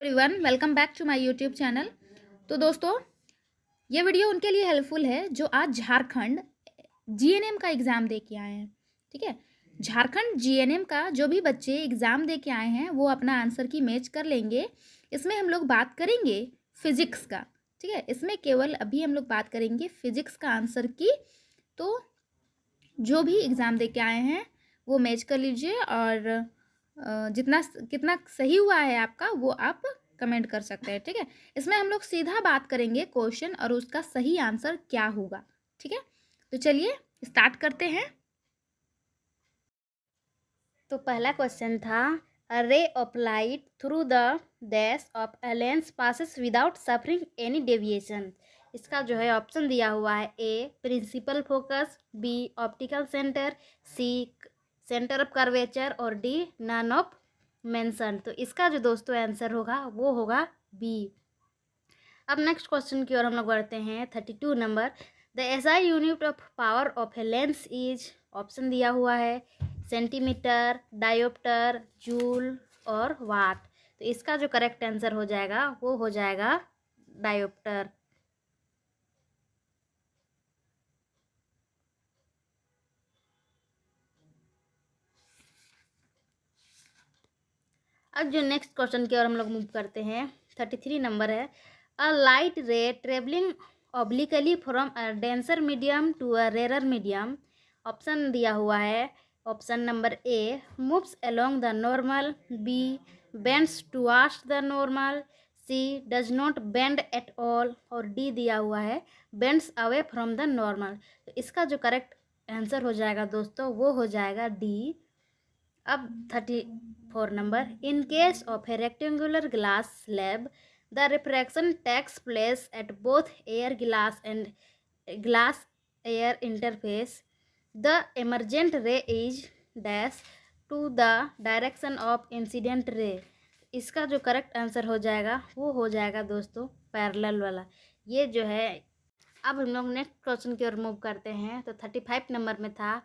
Everyone, welcome back to my YouTube channel. तो दोस्तों, ये वीडियो उनके लिए हेल्पफुल है जो आज झारखंड जीएनएम का एग्ज़ाम दे के आए हैं। ठीक है, झारखंड जीएनएम का जो भी बच्चे एग्ज़ाम दे के आए हैं वो अपना आंसर की मैच कर लेंगे। इसमें हम लोग बात करेंगे फिजिक्स का। ठीक है, इसमें केवल अभी हम लोग बात करेंगे फिजिक्स का आंसर की। तो जो भी एग्ज़ाम दे के आए हैं वो मैच कर लीजिए और जितना कितना सही हुआ है आपका वो आप कमेंट कर सकते हैं। ठीक है, इसमें हम लोग सीधा बात करेंगे क्वेश्चन और उसका सही आंसर क्या होगा। ठीक है, तो चलिए स्टार्ट करते हैं। तो पहला क्वेश्चन था, a ray of light through the dash of a lens passes without suffering any deviation. इसका जो है ऑप्शन दिया हुआ है, A principal focus, B optical centre, C centre of curvature और डी नन ऑफ मेंशन। तो इसका जो दोस्तों आंसर होगा वो होगा बी। अब नेक्स्ट क्वेश्चन की ओर हम लोग बढ़ते हैं। 32 number, the SI unit of power of a lens is, option दिया हुआ है सेंटीमीटर, डायोप्टर, जूल और वाट। तो इसका जो करेक्ट आंसर हो जाएगा वो हो जाएगा डायोप्टर। अब जो नेक्स्ट क्वेश्चन की ओर हम लोग मूव करते हैं, 33 नंबर है, a light ray travelling obliquely from a denser medium to a rarer medium. Option दिया हुआ है, option number A moves along the normal, B bends towards the normal, C does not bend at all और D दिया हुआ है bends away from the normal. तो इसका जो करेक्ट आंसर हो जाएगा दोस्तों वो हो जाएगा डी। अब 34 number, in case of a rectangular glass slab the refraction takes place at both air glass and glass air interface, the emergent ray is dash to the direction of incident ray. इसका जो correct answer हो जाएगा वो हो जाएगा दोस्तों parallel वाला। ये जो है, अब हम लोग नेक्स्ट क्वेश्चन की ओर मूव करते हैं। तो 35 नंबर में था,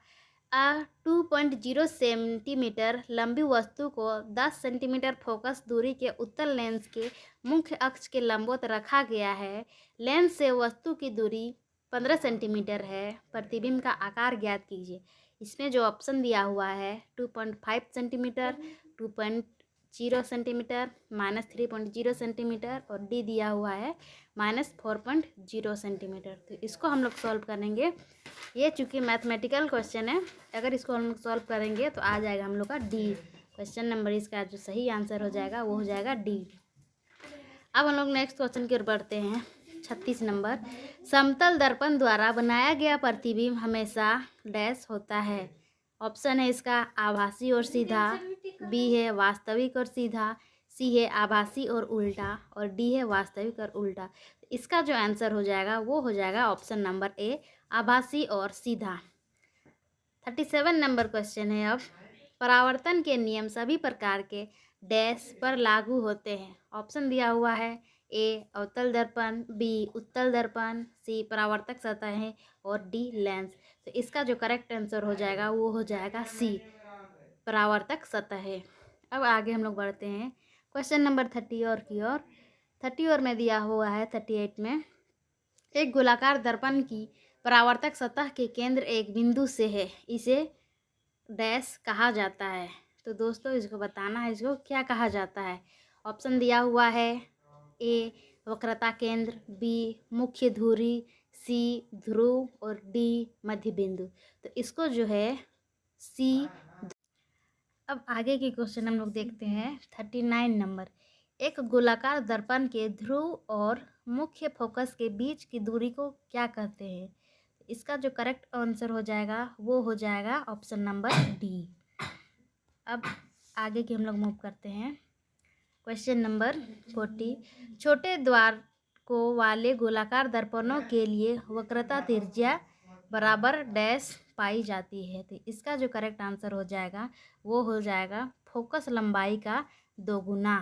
2.0 सेंटीमीटर लंबी वस्तु को 10 सेंटीमीटर फोकस दूरी के उत्तल लेंस के मुख्य अक्ष के लंबवत रखा गया है। लेंस से वस्तु की दूरी 15 सेंटीमीटर है। प्रतिबिंब का आकार ज्ञात कीजिए। इसमें जो ऑप्शन दिया हुआ है 2.5 सेंटीमीटर, 2.0 सेंटीमीटर, -3.0 सेंटीमीटर और डी दिया हुआ है -4.0 सेंटीमीटर। तो इसको हम लोग सॉल्व करेंगे। ये चूँकि मैथमेटिकल क्वेश्चन है, अगर इसको हम लोग सॉल्व करेंगे तो आ जाएगा हम लोग का डी। क्वेश्चन नंबर इसका जो सही आंसर हो जाएगा वो हो जाएगा डी। अब हम लोग नेक्स्ट क्वेश्चन की ओर बढ़ते हैं। 36 नंबर, समतल दर्पण द्वारा बनाया गया प्रतिबिंब हमेशा डैश होता है। ऑप्शन है इसका आभासी और सीधा, बी है वास्तविक और सीधा, सी है आभासी और उल्टा और डी है वास्तविक और उल्टा। इसका जो आंसर हो जाएगा वो हो जाएगा ऑप्शन नंबर ए आभासी और सीधा। 37 नंबर क्वेश्चन है। अब परावर्तन के नियम सभी प्रकार के डैश पर लागू होते हैं। ऑप्शन दिया हुआ है, ए अवतल दर्पण, बी उत्तल दर्पण, सी परावर्तक सतहें और डी लेंस। तो इसका जो करेक्ट आंसर हो जाएगा वो हो जाएगा सी परावर्तक सतहें। अब आगे हम लोग बढ़ते हैं क्वेश्चन नंबर 30 और की ओर। 30 और में दिया हुआ है 38 में, एक गोलाकार दर्पण की परावर्तक सतह के केंद्र एक बिंदु से है, इसे डैश कहा जाता है। तो दोस्तों इसको बताना है इसको क्या कहा जाता है। ऑप्शन दिया हुआ है, ए वक्रता केंद्र, बी मुख्य धुरी, सी ध्रुव और डी मध्य बिंदु। तो इसको जो है सी। अब आगे के क्वेश्चन हम लोग देखते हैं। 39 नंबर, एक गोलाकार दर्पण के ध्रुव और मुख्य फोकस के बीच की दूरी को क्या कहते हैं। इसका जो करेक्ट आंसर हो जाएगा वो हो जाएगा ऑप्शन नंबर डी। अब आगे की हम लोग मूव करते हैं। क्वेश्चन नंबर 40, छोटे द्वार को वाले गोलाकार दर्पणों के लिए वक्रता त्रिज्या बराबर डैश पाई जाती है। तो इसका जो करेक्ट आंसर हो जाएगा वो हो जाएगा फोकस लंबाई का दोगुना।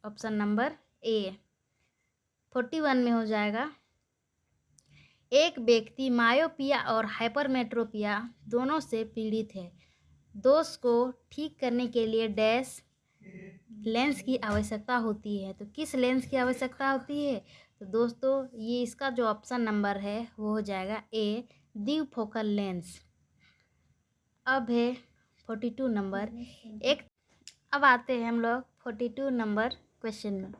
ऑप्शन नंबर ए। 41 में हो जाएगा, एक व्यक्ति मायोपिया और हाइपरमेट्रोपिया दोनों से पीड़ित है। दोष को ठीक करने के लिए डैश लेंस की आवश्यकता होती है। तो किस लेंस की आवश्यकता होती है? तो दोस्तों ये इसका जो ऑप्शन नंबर है वो हो जाएगा ए, द्विफोकल लेंस। अब है 42 नंबर। अब आते हैं हम लोग 42 नंबर क्वेश्चन में।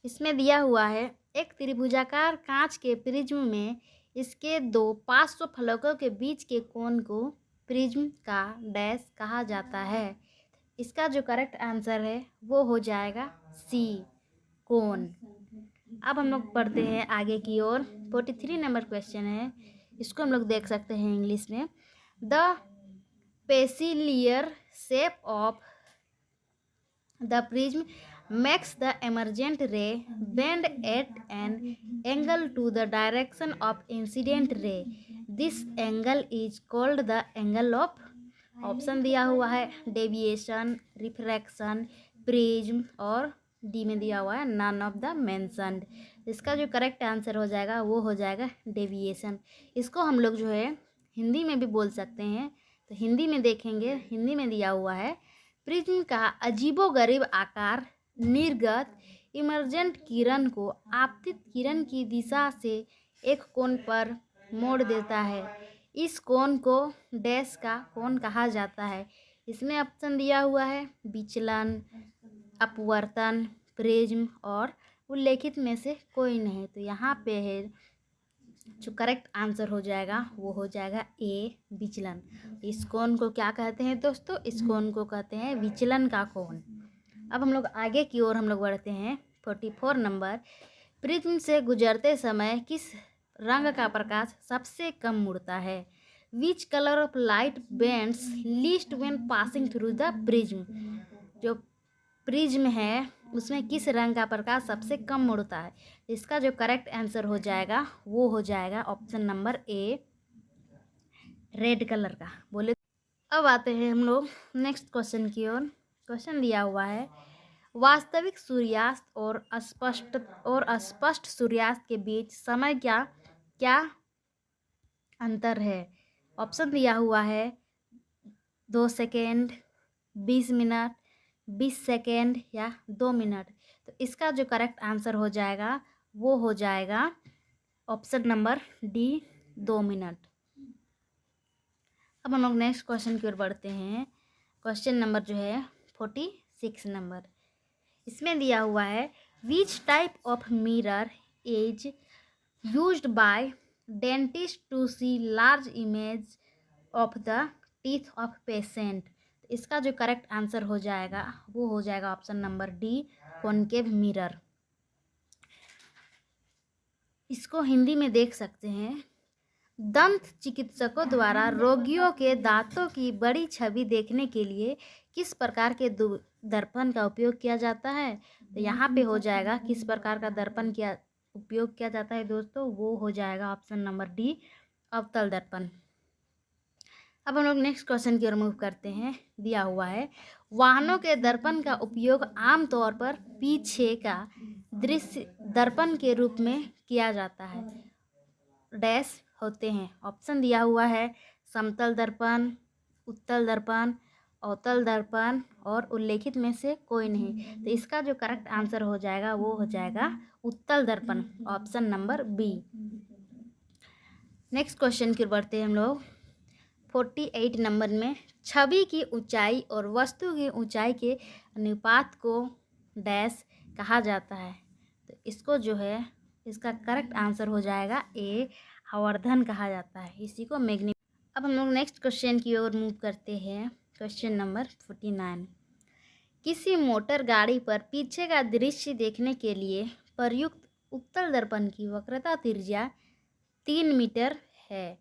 इसमें दिया हुआ है एक त्रिभुजाकार कांच के प्रिज्म में इसके दो पार्श्व फलकों के बीच के कोण को प्रिज्म का डैश कहा जाता है। इसका जो करेक्ट आंसर है वो हो जाएगा सी, कोण। अब हम लोग पढ़ते हैं आगे की ओर। 43 नंबर क्वेश्चन है, इसको हम लोग देख सकते हैं इंग्लिश में। The peculiar shape of the prism makes the emergent ray bend at an angle to the direction of incident ray. This angle is called the angle of, option दिया हुआ है डेविएशन, रिफ्रैक्शन, प्रिज्म और D में दिया हुआ है none of the mentioned. इसका जो करेक्ट आंसर हो जाएगा वो हो जाएगा डेविएशन। इसको हम लोग जो है हिंदी में भी बोल सकते हैं। तो हिंदी में देखेंगे, हिंदी में दिया हुआ है प्रिज्म का अजीबोगरीब आकार निर्गत इमर्जेंट किरण को आपतित किरण की दिशा से एक कोण पर मोड़ देता है। इस कोण को डैश का कोण कहा जाता है। इसमें ऑप्शन दिया हुआ है विचलन, अपवर्तन, प्रिज्म और उल्लेखित में से कोई नहीं। तो यहाँ पे है जो करेक्ट आंसर हो जाएगा वो हो जाएगा ए, विचलन। इस कोण को क्या कहते हैं दोस्तों? इस कोण को कहते हैं विचलन का कोण। अब हम लोग आगे की ओर हम लोग बढ़ते हैं। 44 नंबर, प्रिज्म से गुजरते समय किस रंग का प्रकाश सबसे कम मुड़ता है? Which colour of light bends least when passing through the prism? जो प्रिज्म है उसमें किस रंग का प्रकाश सबसे कम मुड़ता है? इसका जो करेक्ट आंसर हो जाएगा वो हो जाएगा ऑप्शन नंबर ए, रेड कलर का। बोले अब आते हैं हम लोग नेक्स्ट क्वेश्चन की ओर। क्वेश्चन दिया हुआ है वास्तविक सूर्यास्त और अस्पष्ट सूर्यास्त के बीच समय क्या अंतर है? ऑप्शन दिया हुआ है 2 सेकेंड, 20 मिनट, 20 सेकेंड या 2 मिनट। तो इसका जो करेक्ट आंसर हो जाएगा वो हो जाएगा ऑप्शन नंबर डी, 2 मिनट। अब हम लोग नेक्स्ट क्वेश्चन की ओर बढ़ते हैं। क्वेश्चन नंबर जो है 46 नंबर। इसमें दिया हुआ है which type of mirror is used by dentist to see large image of the teeth of patient? इसका जो करेक्ट आंसर हो जाएगा वो हो जाएगा option number D, concave mirror. इसको हिंदी में देख सकते हैं दंत चिकित्सकों द्वारा रोगियों के दांतों की बड़ी छवि देखने के लिए किस प्रकार के दर्पण का उपयोग किया जाता है? तो यहाँ पे हो जाएगा किस प्रकार का दर्पण क्या उपयोग किया जाता है दोस्तों? वो हो जाएगा ऑप्शन नंबर डी, अवतल दर्पण। अब हम लोग नेक्स्ट क्वेश्चन की ओर मूव करते हैं। दिया हुआ है वाहनों के दर्पण का उपयोग आमतौर पर पीछे का दृश्य दर्पण के रूप में किया जाता है। डैश होते हैं। ऑप्शन दिया हुआ है समतल दर्पण, उत्तल दर्पण, अवतल दर्पण और उल्लेखित में से कोई नहीं। तो इसका जो करेक्ट आंसर हो जाएगा वो हो जाएगा उत्तल दर्पण, option number B. Next question की ओर बढ़ते हैं हम लोग। 48 नंबर में छवि की ऊंचाई और वस्तु की ऊंचाई के अनुपात को डैश कहा जाता है? तो इसको जो है इसका करेक्ट आंसर हो जाएगा ए, आवर्धन कहा जाता है। इसी को अब हम लोग नेक्स्ट क्वेश्चन की ओर मूव करते हैं। Question number 49। किसी मोटर गाड़ी पर पीछे का दृश्य देखने के लिए प्रयुक्त उत्तल दर्पण की वक्रता त्रिज्या 3 मीटर है।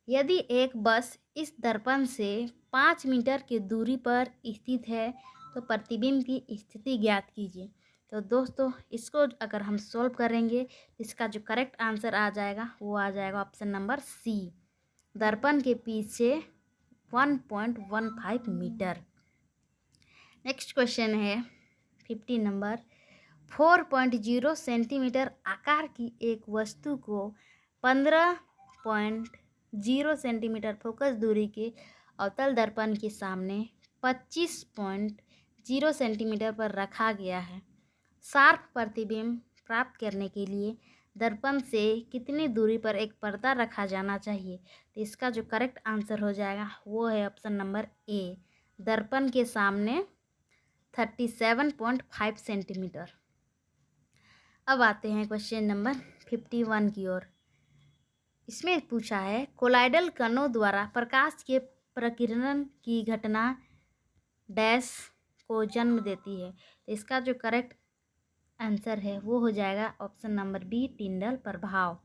यदि एक बस इस दर्पण से 5 मीटर की दूरी पर स्थित है तो प्रतिबिंब की स्थिति ज्ञात कीजिए। तो दोस्तों इसको अगर हम सॉल्व करेंगे इसका जो करेक्ट आंसर आ जाएगा वो आ जाएगा ऑप्शन नंबर सी, दर्पण के पीछे 1.15 मीटर। नेक्स्ट क्वेश्चन है 50 नंबर। 4.0 सेंटीमीटर आकार की एक वस्तु को 15.0 सेंटीमीटर फोकस दूरी के अवतल दर्पण के सामने 0 सेंटीमीटर पर रखा गया है। शार्प प्रतिबिंब प्राप्त करने के लिए दर्पण से कितनी दूरी पर एक पर्दा रखा जाना चाहिए? तो इसका जो करेक्ट आंसर हो जाएगा वो है ऑप्शन नंबर ए, दर्पण के सामने 37.5 सेंटीमीटर। अब आते हैं क्वेश्चन नंबर 51 की ओर। इसमें पूछा है कोलाइडल कणों द्वारा प्रकाश के प्रकीर्णन की घटना डैश को जन्म देती है। तो इसका जो करेक्ट आंसर है वो हो जाएगा ऑप्शन नंबर बी, टिंडल प्रभाव।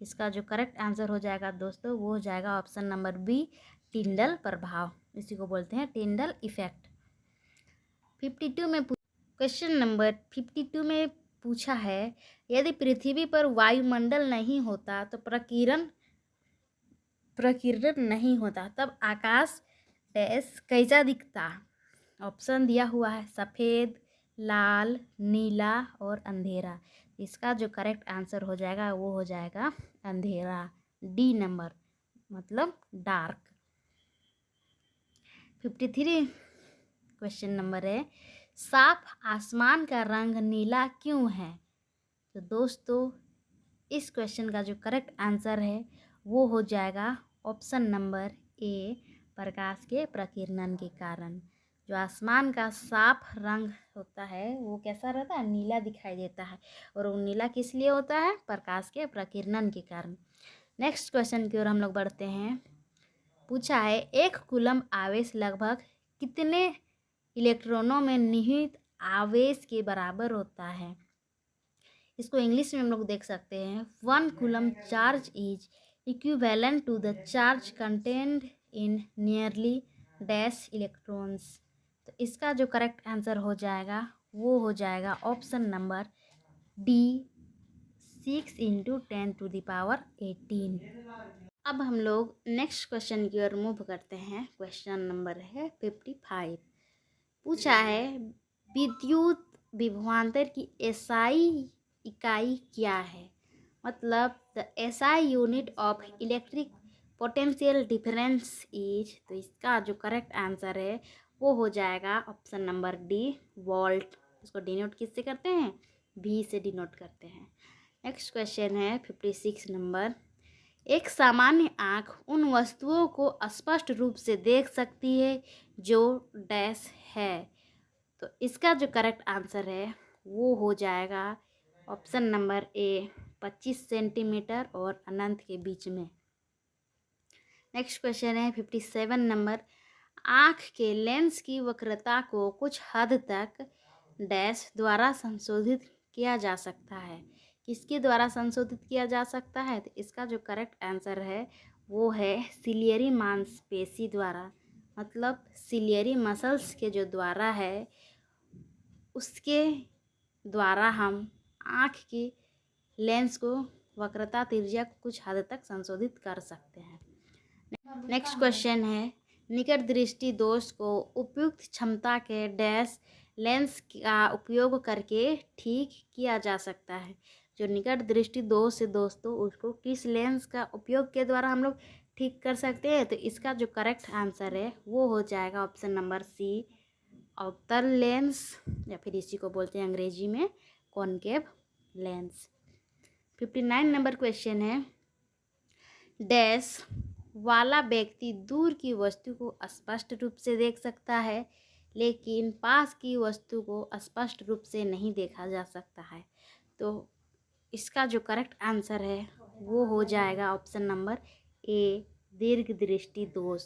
इसका जो करेक्ट आंसर हो जाएगा दोस्तों वो हो जाएगा ऑप्शन नंबर बी, टिंडल प्रभाव। इसी को बोलते हैं टिंडल इफेक्ट। 52 में क्वेश्चन नंबर 52 में पूछा है यदि पृथ्वी पर वायुमंडल नहीं होता तो प्रकीर्णन नहीं होता तब आकाश डैश कैसा दिखता? ऑप्शन दिया हुआ है सफ़ेद, लाल, नीला और अंधेरा। इसका जो करेक्ट आंसर हो जाएगा वो हो जाएगा अंधेरा, डी नंबर, मतलब डार्क। 53 क्वेश्चन नंबर है साफ आसमान का रंग नीला क्यों है? तो दोस्तों इस क्वेश्चन का जो करेक्ट आंसर है वो हो जाएगा ऑप्शन नंबर ए, प्रकाश के प्रकीर्णन के कारण। जो आसमान का साफ रंग होता है वो कैसा रहता है? नीला दिखाई देता है। और वो नीला किस लिए होता है? प्रकाश के प्रकीर्णन के कारण। नेक्स्ट क्वेश्चन की ओर हम लोग बढ़ते हैं। पूछा है 1 कूलम्ब आवेश लगभग कितने इलेक्ट्रॉनों में निहित आवेश के बराबर होता है? इसको इंग्लिश में हम लोग देख सकते हैं 1 coulomb charge is equivalent to the charge content in nearly dash electrons. तो इसका जो करेक्ट आंसर हो जाएगा वो हो जाएगा ऑप्शन नंबर डी, 6 × 10⁻18। अब हम लोग नेक्स्ट क्वेश्चन की ओर मूव करते हैं। क्वेश्चन नंबर है 55। पूछा है विद्युत विभवांतर की एसआई इकाई क्या है? मतलब the SI unit of electric potential difference is. तो इसका जो करेक्ट आंसर है वो हो जाएगा ऑप्शन नंबर डी, वोल्ट। इसको डिनोट किससे करते हैं? वी से डिनोट करते हैं। नेक्स्ट क्वेश्चन है 56 नंबर। एक सामान्य आँख उन वस्तुओं को स्पष्ट रूप से देख सकती है जो डैश है। तो इसका जो करेक्ट आंसर है वो हो जाएगा ऑप्शन नंबर ए, 25 सेंटीमीटर और अनंत के बीच में। नेक्स्ट क्वेश्चन है 57 नंबर। आँख के लेंस की वक्रता को कुछ हद तक डैश द्वारा संशोधित किया जा सकता है। किसके द्वारा संशोधित किया जा सकता है? तो इसका जो करेक्ट आंसर है वो है सिलियरी मांसपेशी द्वारा। मतलब सिलियरी मसल्स के जो द्वारा है उसके द्वारा हम आँख की लेंस को वक्रता त्रिज्या को कुछ हद तक संशोधित कर सकते हैं। नेक्स्ट क्वेश्चन है निकट दृष्टि दोष को उपयुक्त क्षमता के डैश लेंस का उपयोग करके ठीक किया जा सकता है। जो निकट दृष्टि दोष है दोस्तों उसको किस लेंस का उपयोग के द्वारा हम लोग ठीक कर सकते हैं? तो इसका जो करेक्ट आंसर है वो हो जाएगा ऑप्शन नंबर सी, अवतल लेंस, या फिर इसी को बोलते हैं अंग्रेजी में कॉनकेव लेंस। 59 नंबर क्वेश्चन है डैश वाला व्यक्ति दूर की वस्तु को स्पष्ट रूप से देख सकता है लेकिन पास की वस्तु को स्पष्ट रूप से नहीं देखा जा सकता है। तो इसका जो करेक्ट आंसर है वो हो जाएगा ऑप्शन नंबर ए, दीर्घ दृष्टि दोष।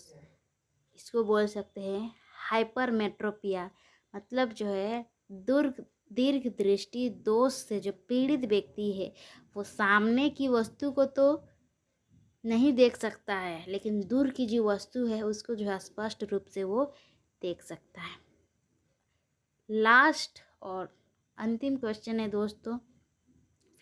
इसको बोल सकते हैं हाइपरमेट्रोपिया। मतलब जो है दीर्घ दृष्टि दोष से जो पीड़ित व्यक्ति है वो सामने की वस्तु को तो नहीं देख सकता है लेकिन दूर की जो वस्तु है उसको जो है स्पष्ट रूप से वो देख सकता है। लास्ट और अंतिम क्वेश्चन है दोस्तों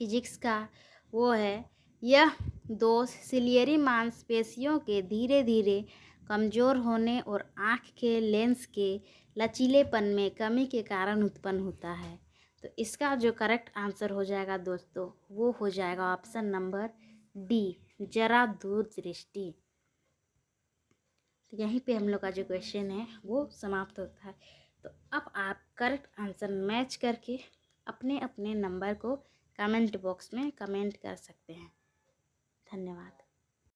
फिजिक्स का, वो है यह दोष सिलियरी मांसपेशियों के धीरे धीरे कमज़ोर होने और आँख के लेंस के लचीलेपन में कमी के कारण उत्पन्न होता है। तो इसका जो करेक्ट आंसर हो जाएगा दोस्तों वो हो जाएगा ऑप्शन नंबर डी, जरा दूर दृष्टि। तो यहीं पे हम लोग का जो क्वेश्चन है वो समाप्त होता है। तो अब आप करेक्ट आंसर मैच करके अपने अपने नंबर को कमेंट बॉक्स में कमेंट कर सकते हैं। धन्यवाद।